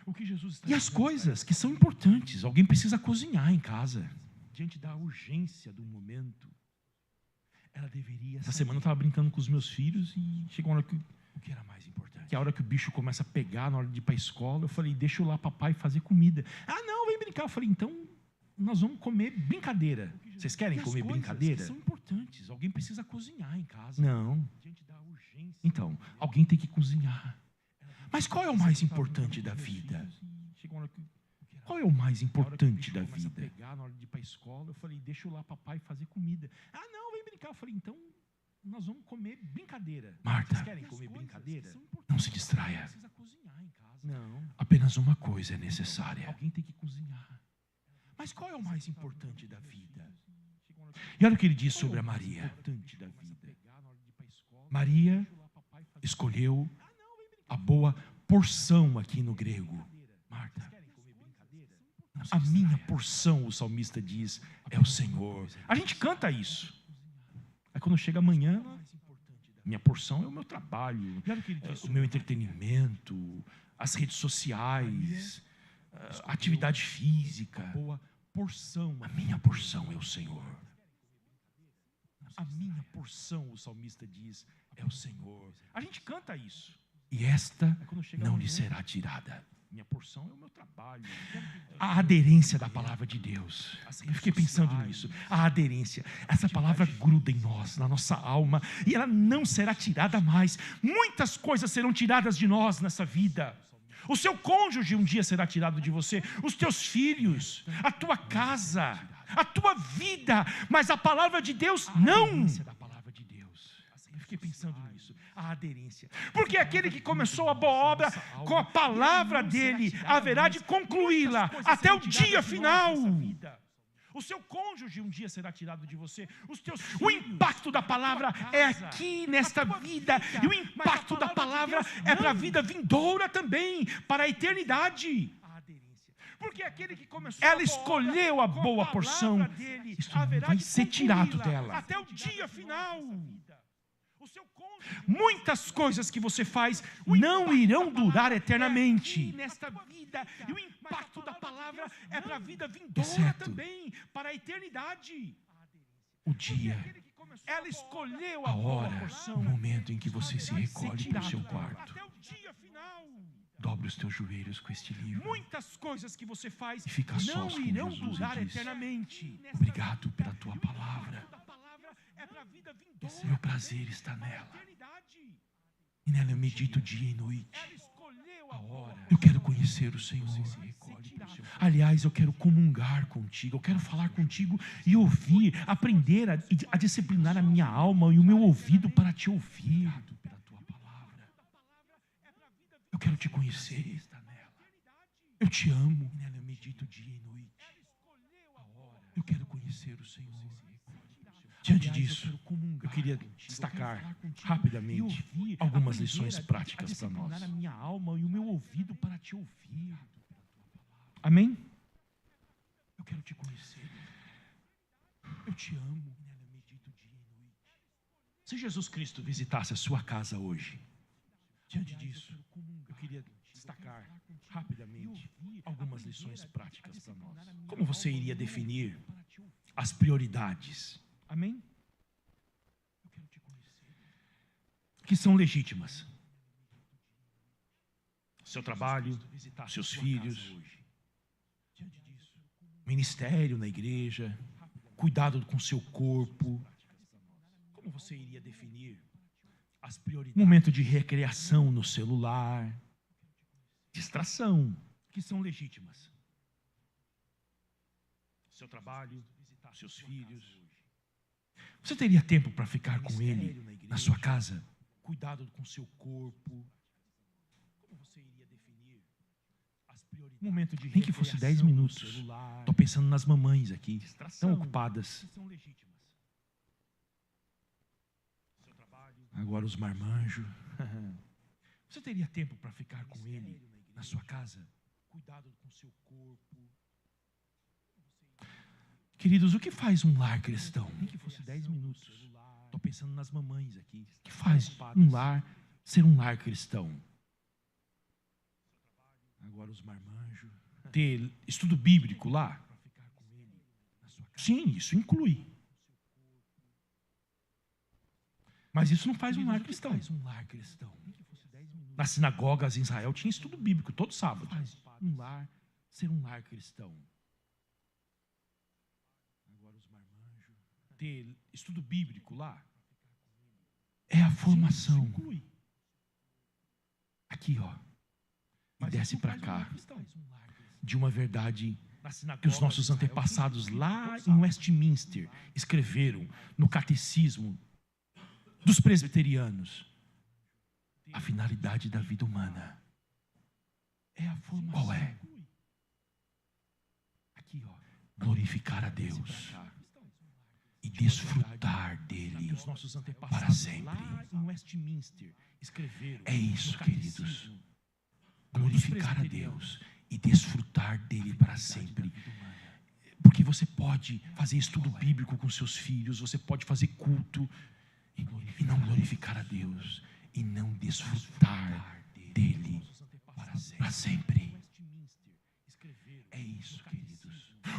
O que Jesus está... E as coisas que são importantes. Alguém precisa cozinhar em casa. Diante da urgência do momento, ela deveria... Essa semana eu estava brincando com os meus filhos e chegou uma hora que... O que era mais importante? Que a hora que o bicho começa a pegar na hora de ir para a escola, eu falei, deixa eu lá papai fazer comida. Ah, não, vem brincar. Eu falei, então nós vamos comer brincadeira. Vocês querem comer brincadeira? São importantes. Alguém precisa cozinhar em casa. Não. Então, alguém tem que cozinhar. Mas qual é o mais importante da vida? Qual é o mais importante da vida? Na hora de ir para a escola, eu falei, deixa eu lá papai fazer comida. Ah, não, vem brincar. Eu falei, então Nós vamos comer brincadeira. Marta, Vocês querem comer brincadeira? não se distraia. Precisa cozinhar em casa. Não. Apenas uma coisa é necessária. Alguém tem que cozinhar. Mas qual é o mais importante da vida? E olha o que ele diz sobre a Maria. Maria escolheu a boa porção aqui no grego. Marta, a minha porção, o salmista diz, é o Senhor. A gente canta isso. Aí quando chega amanhã, minha porção é o meu trabalho, o meu entretenimento, as redes sociais, a atividade física. A minha porção é o Senhor. A minha porção, o salmista diz, é o Senhor. A gente canta isso. E esta não lhe será tirada. Minha porção é o meu trabalho. A aderência da palavra de Deus. Eu fiquei pensando nisso. A aderência. Essa palavra gruda em nós, na nossa alma, e ela não será tirada mais. Muitas coisas serão tiradas de nós nessa vida. O seu cônjuge um dia será tirado de você, os teus filhos, a tua casa, a tua vida, mas a palavra de Deus não. Eu fiquei pensando nisso, a aderência. Porque aquele que começou a boa obra, com a palavra dele, haverá de concluí-la até o dia final. O seu cônjuge um dia será tirado de você. O impacto da palavra é aqui nesta vida. E o impacto da palavra é para a vida vindoura também, para a eternidade. Porque aquele que começou ela escolheu a boa porção. Isso não vai ser tirado dela. Até o dia final. Muitas coisas que você faz não irão durar eternamente. Nesta vida, e o impacto da palavra é para a vida vindoura também, para a eternidade. O dia, ela escolheu a hora, o momento em que você se recolhe para o seu quarto. Dobre os teus joelhos com este livro. Muitas coisas que você faz e fica a sós não irão Jesus durar e diz, eternamente. obrigado pela tua palavra. Meu prazer está nela. E nela eu medito dia e noite. Eu quero conhecer o Senhor. Aliás, eu quero comungar contigo. Eu quero falar contigo e ouvir, aprender a disciplinar a minha alma e o meu ouvido para te ouvir. Eu quero te conhecer. Eu te amo. Nela eu medito dia e noite. Eu quero conhecer o Senhor. Diante disso, eu queria destacar rapidamente algumas lições práticas para nós. Amém? Eu quero te conhecer. Eu te amo. Se Jesus Cristo visitasse a sua casa hoje, diante disso, eu queria destacar rapidamente algumas lições práticas para nós. Como você iria definir as prioridades? Amém? Eu quero te conhecer. Que são legítimas. Seu trabalho, seus filhos, ministério na igreja, cuidado com seu corpo. Como você iria definir as prioridades? Momento de recreação no celular, distração, que são legítimas. Seu trabalho, seus filhos. Você teria tempo para ficar com ele na sua casa? Cuidado com seu corpo. Como você iria definir as prioridades? Momento de nem que fosse 10 minutos. Estou pensando nas mamães aqui, tão ocupadas. Agora os marmanjos. Você teria tempo para ficar com ele na sua casa? Cuidado com seu corpo. Queridos, o que faz um lar cristão? Nem que fosse 10 minutos. Estou pensando nas mamães aqui. O que faz um lar ser um lar cristão? Agora os marmanjos. Ter estudo bíblico lá? Sim, isso inclui. Mas isso não faz um lar cristão. Nas sinagogas em Israel tinha estudo bíblico todo sábado. Um lar ser um lar cristão. Ter estudo bíblico lá é a formação. Aqui, ó. E desce para cá. De uma verdade que os nossos antepassados lá em Westminster escreveram no catecismo dos presbiterianos. A finalidade da vida humana é a formação. Qual é? Aqui, ó, glorificar a Deus e desfrutar dele para sempre. É isso, queridos. Glorificar a Deus e desfrutar dele para sempre. Porque você pode fazer estudo bíblico com seus filhos, você pode fazer culto e não glorificar a Deus e não desfrutar dele para sempre. É isso, queridos.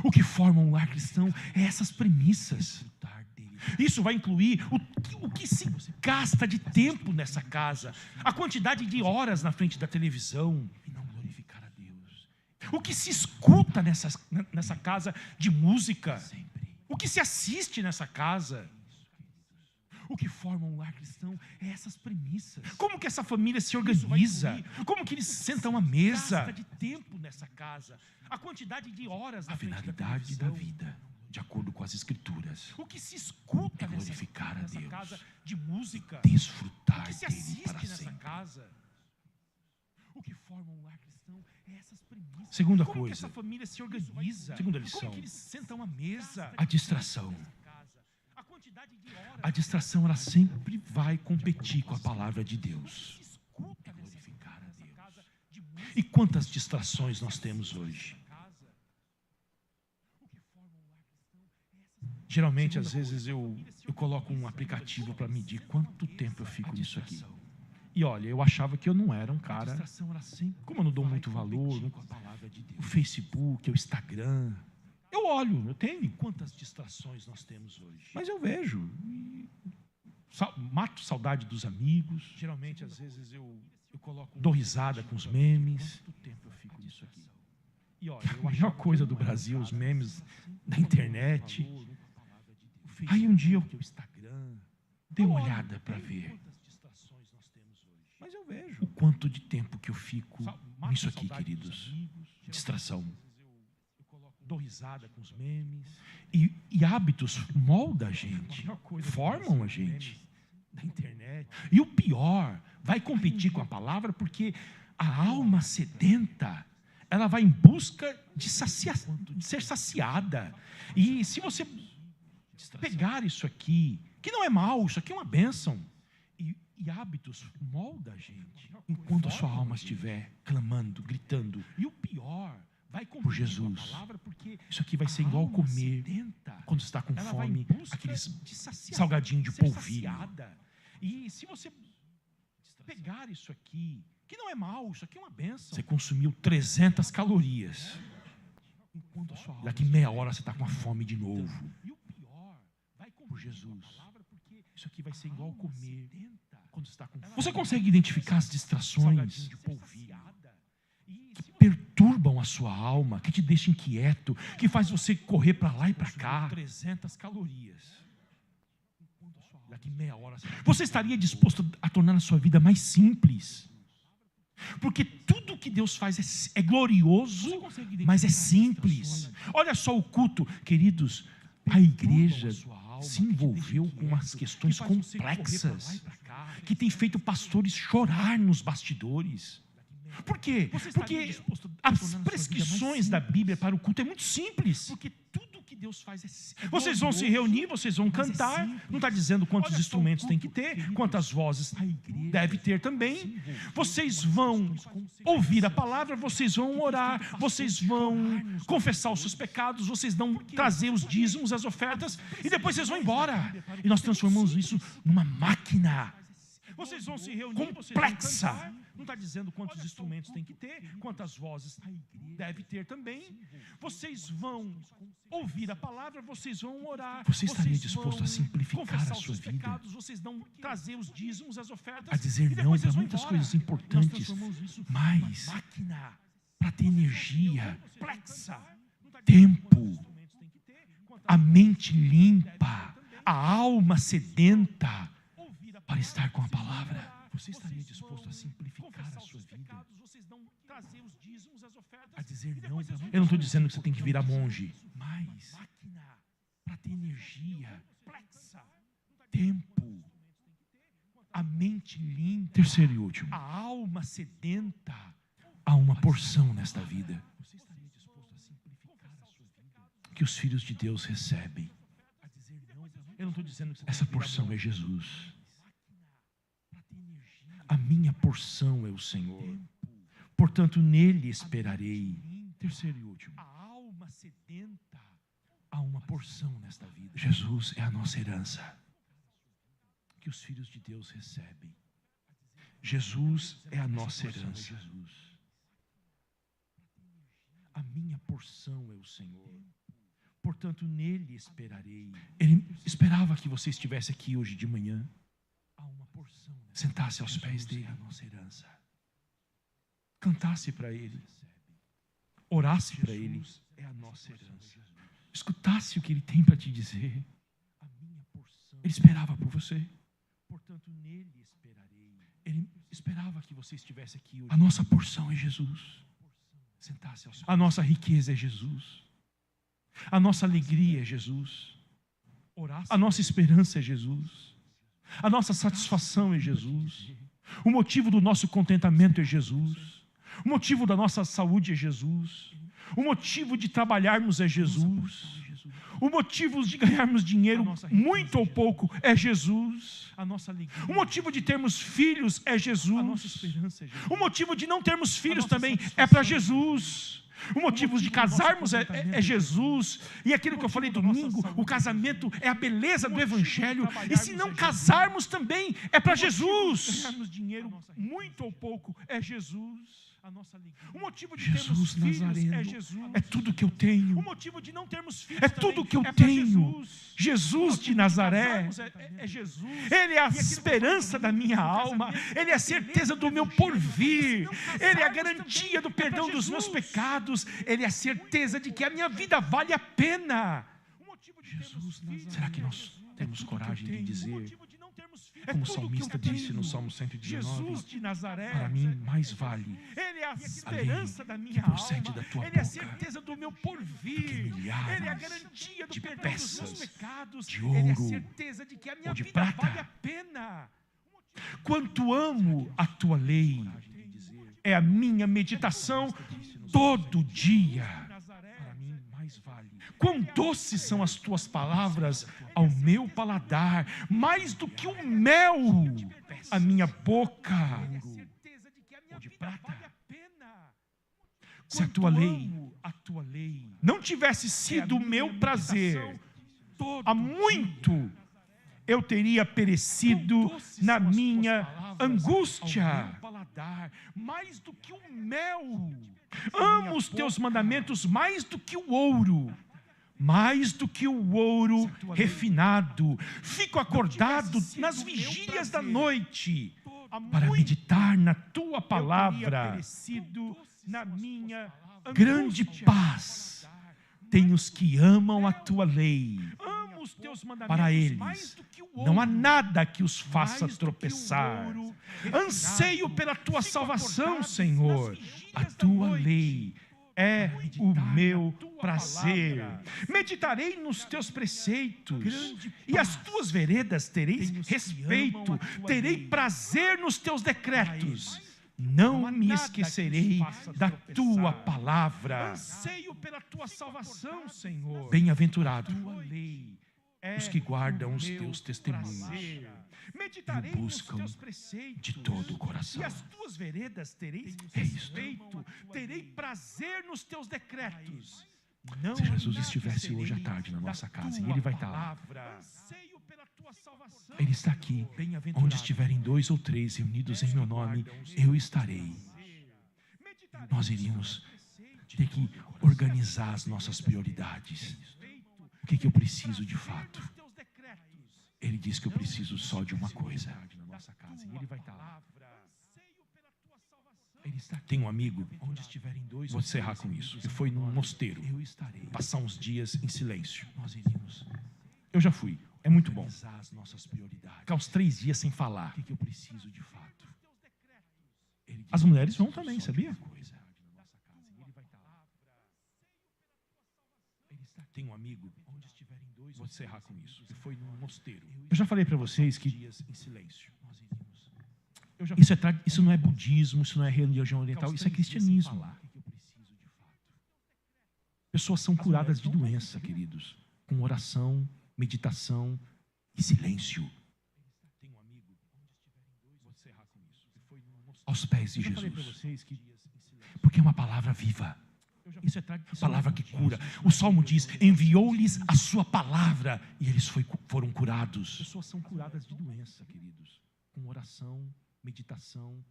O que forma um lar cristão é essas premissas. Isso vai incluir o que se gasta de tempo nessa casa, a quantidade de horas na frente da televisão, e não glorificar a Deus. O que se escuta nessa casa de música, o que se assiste nessa casa. O que forma um lar cristão é essas premissas. Como que essa família se organiza? Como que eles sentam à mesa? Gasta de tempo nessa casa, a quantidade de horas na frente da televisão. A finalidade da vida, de acordo com as Escrituras, o que se escuta é glorificar a Deus, casa de música, desfrutar dele para sempre. Casa. O que forma um lar cristão é essas premissas. Segunda coisa, como que essa família se organiza? Segunda lição, como que eles sentam à mesa? A distração. A distração, ela sempre vai competir com a palavra de Deus. É glorificar a Deus. E quantas distrações nós temos hoje? Geralmente, às vezes, eu coloco um aplicativo para medir quanto tempo eu fico nisso aqui. E olha, eu achava que eu não era um cara, como eu não dou muito valor, o Facebook, o Instagram. Eu olho, eu tenho quantas distrações nós temos hoje. Mas eu vejo. Mato saudade dos amigos. Geralmente, às vezes, eu dou risada com os memes. Quanto tempo eu fico nisso aqui? E olha, a melhor coisa do Brasil, os memes da internet. Aí um dia eu dei uma olhada para ver. Mas eu vejo o quanto de tempo que eu fico nisso aqui, queridos. Distração. Dou risada com os memes. E hábitos moldam a gente, formam a gente. Da internet. E o pior, vai competir com a palavra, porque a alma sedenta, ela vai em busca de ser saciada. E se você pegar isso aqui, que não é mal, isso aqui é uma bênção, e hábitos moldam a gente, enquanto a sua alma estiver clamando, gritando. E o pior, vai por Jesus. Isso aqui vai ser igual comer quando está com fome, aqueles salgadinhos de polvilho. E se você pegar isso aqui, que não é mal, isso aqui é uma bênção. Você consumiu 300 calorias. Daqui meia hora você está com a fome de novo. Por Jesus. Isso aqui vai ser igual comer quando está com fome. Você consegue identificar as distrações que perturbam a sua alma, que te deixam inquieto, que faz você correr para lá e para cá? 300 calorias. Daqui meia hora. Você estaria disposto a tornar a sua vida mais simples? Porque tudo que Deus faz é glorioso, mas é simples. Olha só o culto, queridos. A igreja se envolveu com as questões complexas que tem feito pastores chorar nos bastidores. Por quê? Porque as prescrições da Bíblia para o culto é muito simples. Porque tudo que Deus faz é vocês vão se reunir, vocês vão cantar. Não está dizendo quantos instrumentos tem que ter, quantas vozes deve ter também. Vocês vão ouvir a palavra, vocês vão orar, vocês vão confessar os seus pecados, vocês vão trazer os dízimos, as ofertas, e depois vocês vão embora. E nós transformamos isso numa máquina Vocês vão se reunir, complexa. Não está dizendo quantos instrumentos tem que ter, quantas vozes deve ter também. Vocês vão ouvir a palavra, vocês vão orar. Você estaria disposto a simplificar a sua vida? Vocês vão trazer os dízimos, as ofertas. A dizer não para muitas coisas importantes, mas para ter energia, tempo, a mente limpa, a alma sedenta para estar com a palavra. Você estaria disposto a simplificar a sua vida? A dizer não? Eu não estou dizendo que você tem que virar monge, mas para ter energia, tempo, a mente limpa, Terceiro e último, a alma sedenta. há uma porção nesta vida Você estaria disposto a simplificar a sua vida? que os filhos de Deus recebem. A dizer não? Eu não estou dizendo que você Essa tem que virar porção é mão Jesus. para ter energia. A minha porção é o Senhor. Portanto, nele esperarei. Terceiro e último, A alma sedenta. há uma porção nesta vida. Jesus é a nossa herança que os filhos de Deus recebem. Jesus é a nossa herança. A minha porção é o Senhor. Portanto, nele esperarei. Ele esperava que você estivesse aqui hoje de manhã, sentasse aos pés dele, a nossa herança, cantasse para ele, orasse para ele, é a nossa herança, escutasse o que ele tem para te dizer. Ele esperava por você. Portanto, nele esperarei. Ele esperava que você estivesse aqui hoje. A nossa porção é Jesus. Sentasse aos pés. A nossa riqueza é Jesus. A nossa alegria é Jesus. A nossa esperança é Jesus. A nossa satisfação é Jesus. O motivo do nosso contentamento é Jesus. O motivo da nossa saúde é Jesus. O motivo de trabalharmos é Jesus. O motivo de ganharmos dinheiro, muito ou pouco, é Jesus. O motivo de termos filhos é Jesus. O motivo de não termos filhos também é para Jesus. O motivo de casarmos é Jesus. E aquilo que eu falei domingo, o casamento é a beleza do Evangelho. E se não casarmos também é para Jesus. Ganharmos dinheiro, muito ou pouco, é Jesus. O motivo de Jesus termos filhos Nazareno é Jesus. é tudo que eu tenho. O motivo de não termos filhos É tudo que eu para tenho. Jesus. Jesus de Nazaré. É Jesus. Ele é a esperança da minha alma. Ele é a certeza do meu porvir. Ele é a garantia do perdão dos meus pecados. Ele é a certeza de que a minha vida vale a pena. Jesus, Será que nós temos coragem de dizer, como o salmista disse no Salmo 119, Jesus de Nazaré, para mim mais vale Ele é a esperança da minha procede alma. da tua Ele é a boca certeza do meu porvir. milhares Ele é a garantia do de perdão dos meus peças pecados. de Ele é a ouro certeza de que a minha ou de vida prata. vale a pena. Quanto amo a tua lei, é a minha meditação todo dia. Para mim mais vale. Quão doces são as tuas palavras ao meu paladar, mais do que o mel a minha boca. Ou de prata. Se a tua lei não tivesse sido o meu prazer, há muito eu teria perecido na minha angústia. Mais do que o mel. Amo os teus mandamentos mais do que o ouro. Mais do que o ouro refinado. Fico acordado nas vigílias da noite para meditar na tua palavra. Na minha Grande paz tem os que amam a tua lei. os teus mandamentos Para eles mais do que o não há ouro. nada que os faça Mais do que o tropeçar. ouro Anseio refinado. pela tua Fico salvação, acordado Senhor. nas vigílias A da tua noite. lei é o Meditar meu na tua prazer. palavra. Meditarei nos teus preceitos. Grande E as paz. tuas veredas tereis Tem os que respeito. amam a tua Terei lei. prazer nos teus decretos. Para Não há me nada que esquecerei os faça da tropeçar. tua palavra. Anseio pela tua salvação, Senhor. Bem-aventurado Tua lei é os que guardam o os meu teus testemunhos prazer. Meditarei e o nos buscam teus preceitos. de todo o coração. E as tuas veredas tereis É isto. respeito, terei prazer nos teus decretos. Não Se Jesus me estivesse hoje à esquecerei tarde na da nossa casa, e tua ele vai estar lá. palavra. Anseio pela tua salvação. Ele está aqui. Bem-aventurado Onde estiverem 2 ou 3 reunidos em meu nome, eu estarei. Nós iríamos ter que organizar as nossas prioridades. O que eu preciso de fato? Ele diz que eu preciso só de uma coisa. Tem um amigo, vou encerrar com isso, que foi num mosteiro, passar uns dias em silêncio. Eu já fui, é muito bom. Ficar uns 3 dias sem falar. As mulheres vão também, sabia? Tem um amigo, vou encerrar com isso, que foi num mosteiro. Eu já falei para vocês que Dias em silêncio. isso não é budismo, isso não é religião oriental, isso é cristianismo. Pessoas são curadas de doença, queridos, com oração, meditação e silêncio. Aos pés de Jesus. Porque é uma palavra viva. Isso é palavra que cura. O Salmo diz: enviou-lhes a sua palavra e eles foram curados. Pessoas são curadas de doença, queridos, com oração, meditação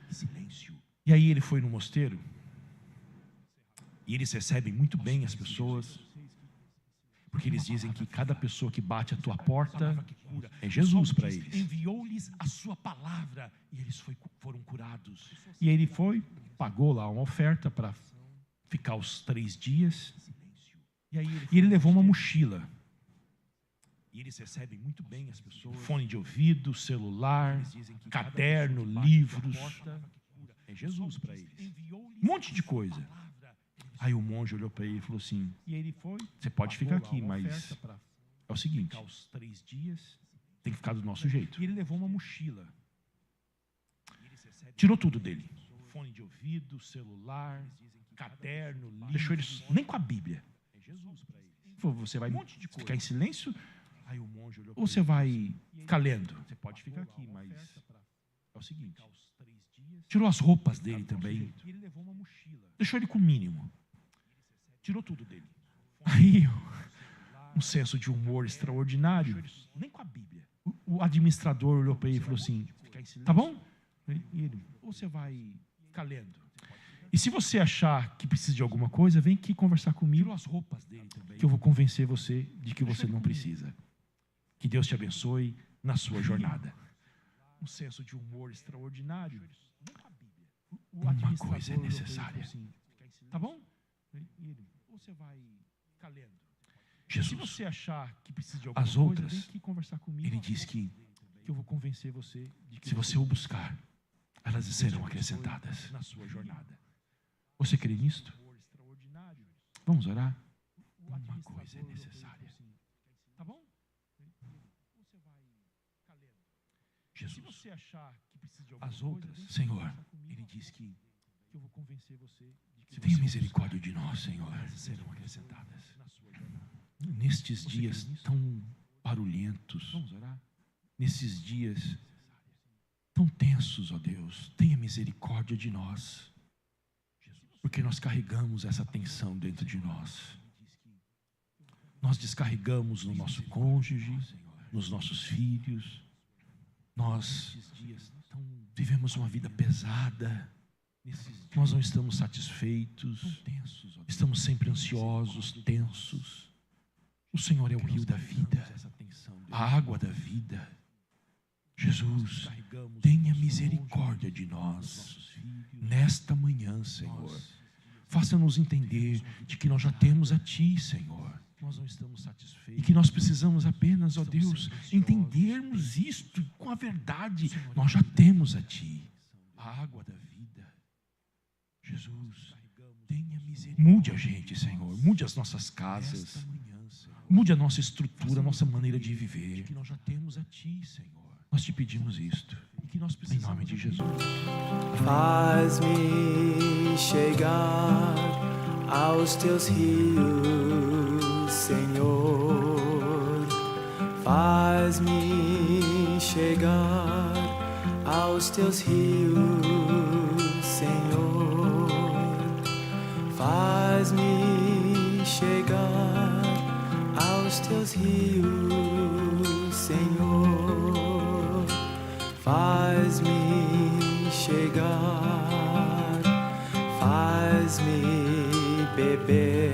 e silêncio. E aí ele foi no mosteiro e eles recebem muito bem as pessoas, porque eles dizem que cada pessoa que bate a tua porta é Jesus para eles. Enviou-lhes a sua palavra e eles foram curados. E ele foi, pagou lá uma oferta para ficar os 3 dias. E ele levou uma mochila. E eles recebem muito bem as pessoas. Fone de ouvido, celular, caderno, livros. É Jesus para eles. Um monte de coisa. Aí o monge olhou para ele e falou assim: você pode ficar aqui, mas é o seguinte, tem que ficar do nosso jeito. E ele levou uma mochila. Tirou tudo dele. Fone de ouvido, celular, caderno, livro. Deixou eles nem com a Bíblia. Falou: você vai ficar em silêncio? Aí o monge olhou ou você vai ficar lendo? Você pode ficar aqui, mas é o seguinte. Tirou as roupas dele também. E ele levou uma mochila. Deixou ele com o mínimo. Tirou tudo dele. Aí, um senso de humor extraordinário. Nem com a Bíblia. O administrador olhou para ele e falou assim: tá bom? E ele: ou você vai ficar lendo? E se você achar que precisa de alguma coisa, vem aqui conversar comigo. Tirou as roupas dele também. Que eu vou convencer você de que você não precisa. Que Deus te abençoe na sua jornada. Um senso de humor extraordinário. Uma coisa é necessária. Assim, tá bom? E ele: ou você vai ficar lendo? Jesus. Se você achar que precisa de alguma as coisa, outras, vem aqui conversar comigo. Ele diz que eu vou convencer você de que se você o buscar, elas serão acrescentadas na sua jornada. Você crê nisto? Vamos orar? Uma coisa é necessária. Tá bom? Você vai ficar lendo. Jesus. Se você achar que precisa de alguma as outras, coisa, Senhor, Ele diz que eu vou convencer você de que tenha misericórdia de nós, Senhor. Serão acrescentadas na sua jornada. Nestes dias tão barulhentos, vamos orar? Nesses dias tão tensos, ó Deus, tenha misericórdia de nós, porque nós carregamos essa tensão dentro de nós. Nós descarregamos no nosso cônjuge, nos nossos filhos. Nós vivemos uma vida pesada. Nós não estamos satisfeitos. Estamos sempre ansiosos, tensos. O Senhor é o rio da vida, a água da vida. Jesus, tenha misericórdia de nós nesta manhã, Senhor. Faça-nos entender de que nós já temos a Ti, Senhor. E que nós precisamos apenas, ó Deus, entendermos isto com a verdade. Nós já temos a Ti, a água da vida. Jesus, tenha misericórdia. Mude a gente, Senhor. Mude as nossas casas. Mude a nossa estrutura, a nossa maneira de viver. Que nós já temos a Ti, Senhor. Nós te pedimos isto. Em nome de Jesus. Faz-me chegar aos Teus rios, Senhor. Faz-me chegar aos Teus rios, Senhor. Faz-me chegar aos Teus rios, Senhor. Faz-me chegar, faz-me beber